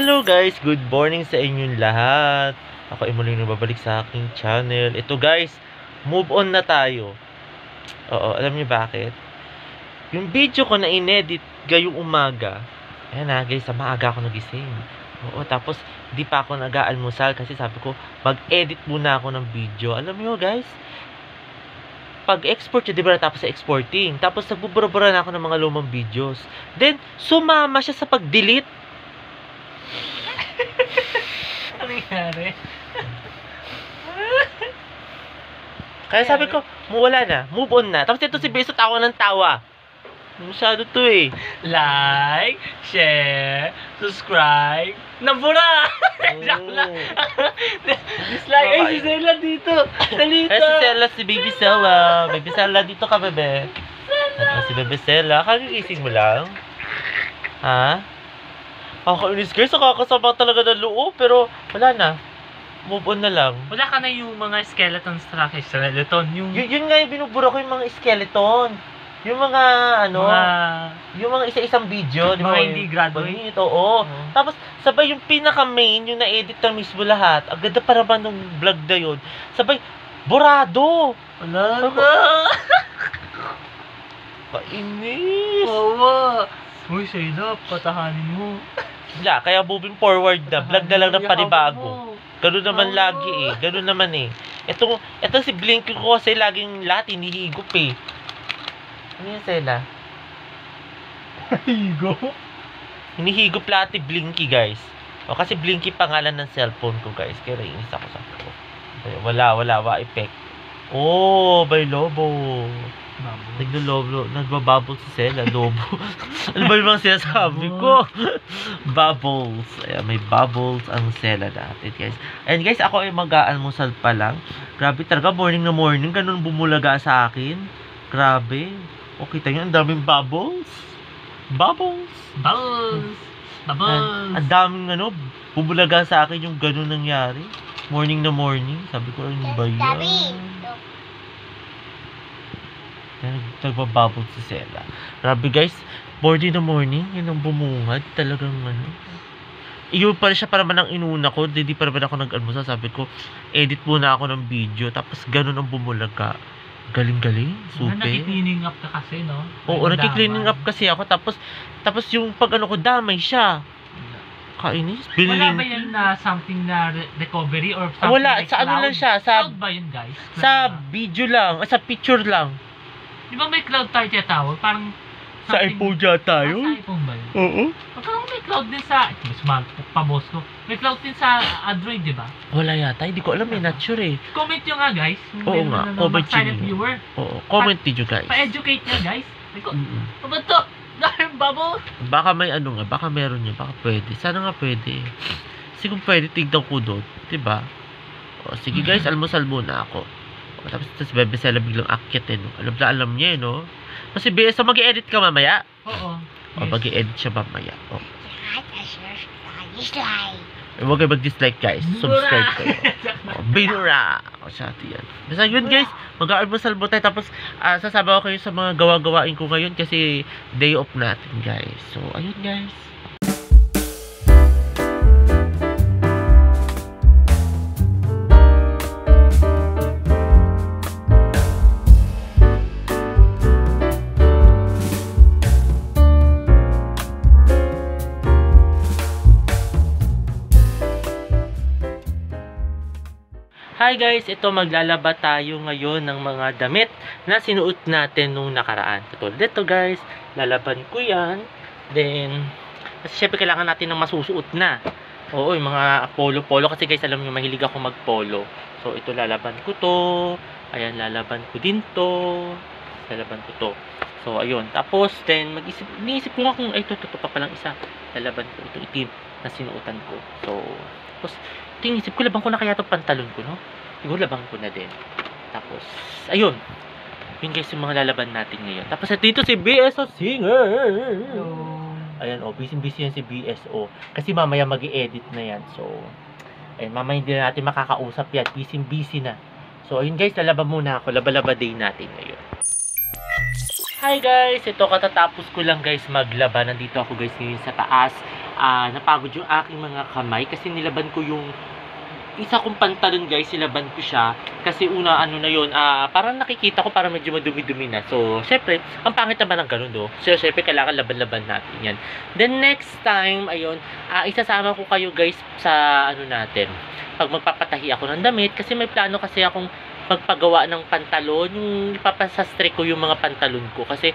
Hello guys, good morning sa inyong lahat. Ako ay muling nababalik sa aking channel. Ito guys, move on na tayo. Oo, alam niyo bakit? Yung video ko na inedit gayong umaga. Ayan na guys, sa maaga ako nagising. Oo, tapos di pa ako nag-aalmusal kasi sabi ko, mag-edit muna ako ng video. Alam niyo guys, pag-export siya, di ba natapos sa exporting. Tapos nagbubura-bura na ako ng mga lumang videos. Then, sumama siya sa pag-delete. Ano nangyari? Kaya sabi ko, wala na, move on na. Tapos ito si Beso, tawa ng tawa. Masyado to eh. Like, share, subscribe, nabura! Joke lang. Dislike. Ay, si Zella dito. Nalito. Eh, si Sella, si Baby Sella. Baby Sella, dito ka, bebe. Si Baby Sella, kagigising mo lang. Ha? Kakainis guys, nakakasama talaga ng loob, pero wala na. Move on na lang. Wala ka na yung mga skeleton structure. Skeleton, yung... Yun nga yung binubura ko yung mga skeleton. Yung mga, yung mga isa-isang video. Mga diba? hindi graduate. Oo. Tapos, sabay yung pinaka-main, yung na-edit na mismo lahat. Ang ganda para ba nung vlog na yun. Sabay, burado! Wala na! Kainis! Wawa! Uy, Shayla, patahanin mo. Wala, kaya moving forward na. Vlog na lang ng panibago. Ganun naman lagi eh. Ganun naman eh. Ito si Blinky ko kasi laging lahat hinihigop eh. Ano yan, Sela? Higop? Hinihigop lahat ni Blinky, guys. O, kasi Blinky pangalan ng cellphone ko, guys. Kaya nainis ako sa ko. Wala, effect. Oh, may lobo. Nagbabubble si Sela, lobo. Ano ba yung sinasabi ko? Bubbles. Ayan, may bubbles ang Sela natin, guys. And guys, ako ay mag-aalmusal pa lang. Grabe talaga, morning na morning, ganun bumulaga sa akin. Grabe. O, kita nyo, ang daming bubbles. Bubbles. Bubbles. Bubbles. Ang daming bumulaga sa akin yung ganun nangyari. Morning na morning. Sabi ko, ano ba yan? Nagbabubble si Sela. Grabe guys, morning na morning, yun ang bumungad. Talagang Iyon pa rin siya para man ang inuna ko. Hindi pa naman ako nag-almusal. Sabi ko, edit muna ako ng video. Tapos ganun ang bumulaga. Galing-galing. Super. Naki-cleaning up ka kasi, no? Oo, naki-cleaning up kasi ako. Tapos yung pag ko, damay siya. Kainis. Wala ba yan na something na recovery or something wala, like sa cloud? lang siya. Cloud ba yun, guys? Sa video lang. Sa picture lang. Di ba may cloud tayo tawag? Parang sa iPhone yata yun? Sa iPhone ba yun? Oo. Parang may cloud din sa... Mas pabos ko. May cloud din sa Android, di ba? Wala yata. Hindi ko alam. Not sure eh. Comment nyo nga, guys. Oo nga. Comment silent viewer. Oo. Comment nyo, guys. Pa-educate nyo, guys. Ano ba to? Dahil bubble. Baka may nga. Baka meron nyo. Baka pwede. Sana nga pwede. Kasi kung pwede, tignan ko doon. Diba? O, sige guys, almusal muna ako. O, tapos Bebe Sela biglang akyat eh. No? Alam niya eh, no? Kasi BS, mag-i-edit ka mamaya? Oo. O, mag-i-edit siya mamaya. O. Huwag kayo mag-dislike guys. Subscribe kayo. O, binura. O, sa atin yan. Basta yun guys, mag-almusal mo tayo. Tapos, sasama ko kayo sa mga gawa-gawain ko ngayon kasi day off natin guys. So, ayun guys. Hi guys, ito maglalaba tayo ngayon ng mga damit na sinuot natin nung nakaraan. Katulad dito guys, lalaban ko yan. Then, kasi syempre kailangan natin ng masusuot na. Oo, yung mga polo-polo. Kasi guys, alam nyo, mahilig ako mag-polo. So, ito lalaban ko to. Ayan, lalaban ko din to. Lalaban ko to. So, ayun. Tapos, then, iniisip ko nga kung, ito pa palang isa. Lalaban ko itong itim na sinuotan ko. So, tapos, inisip ko, labang ko na kaya itong pantalon ko, no? Siguro labang ko na din. Tapos, ayun. Yun guys, yung mga lalaban natin ngayon. Tapos, dito si BSO Singer. Hello. Ayan, busy yan si BSO. Kasi mamaya mag-i-edit na yan. So, ayun, mamaya hindi na natin makakausap yan. Busy na. So, ayun guys, lalaban muna ako. Laba-laba day natin ngayon. Hi guys! Ito katatapos ko lang guys maglaba. Nandito ako guys ngayon sa taas. napagod yung aking mga kamay kasi nilaban ko yung isa kong pantalon guys, nilaban ko siya kasi una ano na yun, parang nakikita ko parang medyo madumi-dumi na. So syempre ang pangit naman ng ganun do. So syempre kailangan laban-laban natin yan. Then next time ayun, isasama ko kayo guys sa ano natin, pag magpapatahi ako ng damit kasi may plano kasi akong magpagawa ng pantalon, yung ipapasastre ko yung mga pantalon ko kasi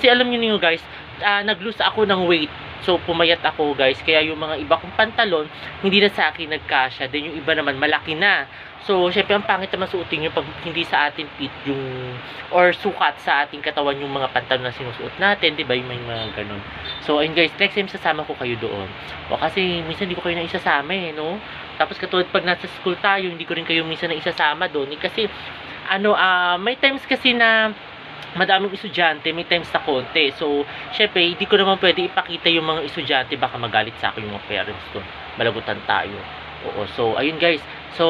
alam niyo guys, nag-lose ako ng weight. So, pumayat ako guys. Kaya yung mga iba kong pantalon, hindi na sa akin nagkasya. Then yung iba naman, malaki na. So, syempre, ang pangit naman suotin yung pag hindi sa atin fit yung, or sukat sa ating katawan yung mga pantalon na sinusuot natin. Diba? Yung may mga ganun. So, ayun guys, next time sasama ko kayo doon. O, kasi minsan hindi ko kayo na isasama no? Tapos katulad pag nasa school tayo, hindi ko rin kayo minsan na isasama doon. Kasi, may times kasi na madaming estudyante, may times na konti. So, syempre, hindi ko naman pwede ipakita yung mga estudyante, baka magalit sa akin yung mga parents doon. Malagutan tayo. Oo, so, ayun guys. So,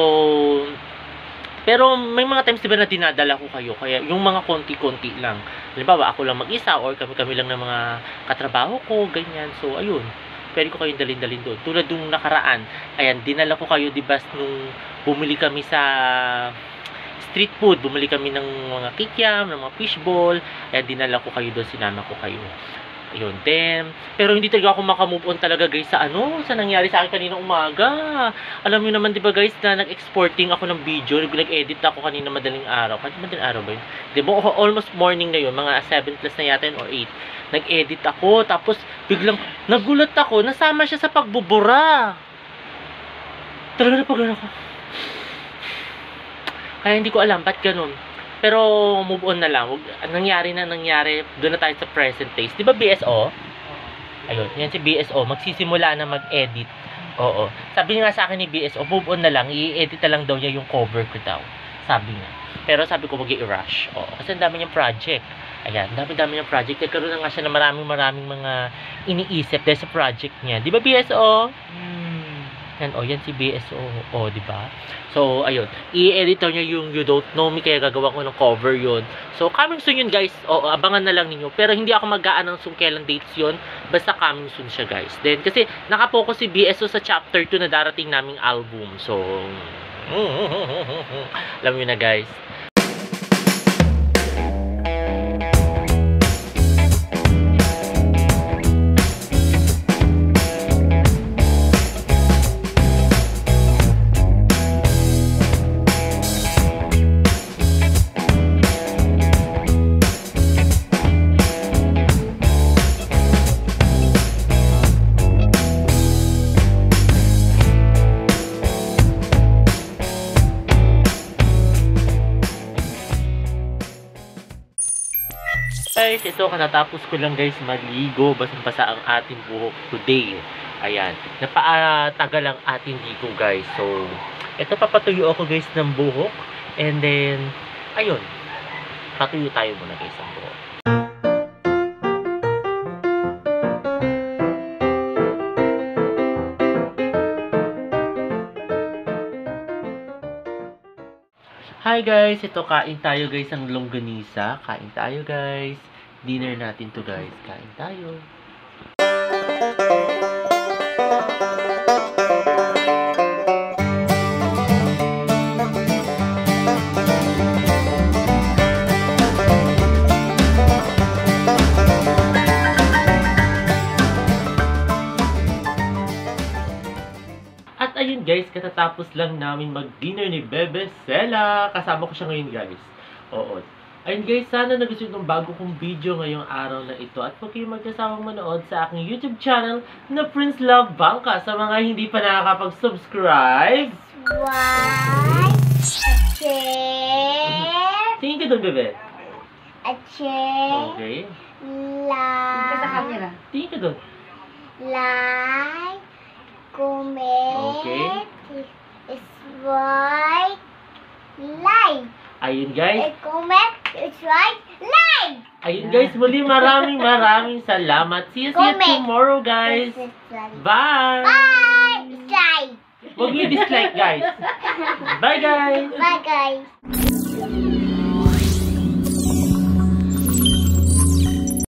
pero may mga times diba na dinadala ko kayo, kaya yung mga konti-konti lang. Halimbawa, ako lang mag-isa or kami-kami lang ng mga katrabaho ko, ganyan. So, ayun. Pwede ko kayong dalhin-dalhin doon. Tulad nung nakaraan, ayan, dinala ko kayo, diba, nung bumili kami sa street food, bumili kami ng mga kikiam, ng mga fishball, kaya dinala ko kayo doon, sinama ko kayo. Ayun, then, pero hindi talaga ako makamove on talaga guys sa sa nangyari sa akin kanina umaga. Alam niyo naman 'di ba guys na nag-exporting ako ng video, nag-edit ako kanina madaling araw. Madaling araw ba yun? 'Di ba almost morning na yun, mga 7 plus na yata yun or 8. Nag-edit ako, tapos biglang nagulat ako, nasama siya sa pagbubura. Talaga napagano ako. Kaya hindi ko alam ba't ganun. Pero move on na lang. Nangyari. Doon na tayo sa present days. Di ba BSO? Ayun, yan si BSO. Magsisimula na mag-edit. Oo. Sabi nga sa akin ni BSO, move on na lang. I-edit na lang daw niya yung cover ko daw. Sabi niya. Pero sabi ko, mag-i-rush. Oo. Kasi ang dami niyang project. Ayan, dami niyang project. Nagkaroon na nga siya ng maraming mga iniisip dahil sa project niya. Di ba BSO? Yan, yan si BSO. Di ba? So, ayun. I-editor niya yung You Don't Know Me, kaya gagawa ko ng cover yun. So, coming soon yun, guys. Abangan na lang ninyo. Pero hindi ako mag-a-announce kung kailang dates yun. Basta coming soon siya, guys. Then, kasi nakapokus si BSO sa chapter 2 na darating naming album. So, alam nyo na, guys. Guys, ito katatapos ko lang guys maligo, basang-basa ang ating buhok today. Ayan, napatagal ang ating ligo guys. So, ito papatuyo ako guys ng buhok. And then, ayun, patuyo tayo muna guys ang buhok. Hi guys, ito kain tayo guys ng longganisa. Kain tayo guys. Dinner natin to guys. Kain tayo. At ayun guys, katatapos lang namin mag-dinner ni Bebe Sela. Kasama ko siya ngayon guys. Oo. Ayun guys, sana nagustuhan ng bago kong video ngayong araw na ito. At huwag kayong magkasawang manood sa aking YouTube channel na Prince Love Bangka. Sa mga hindi pa nakakapag-subscribe, share. Tingin ka doon, Bebe. At share. Okay. Like. Sa camera. Tingin ka doon. Like. Comment. Okay. Subscribe. Like. Ayun guys. Comment. Subscribe. Like. Ayun guys, muli maraming salamat. See you tomorrow guys. Bye. Bye. Dislike. Huwag niyo dislike guys. Bye guys. Bye guys.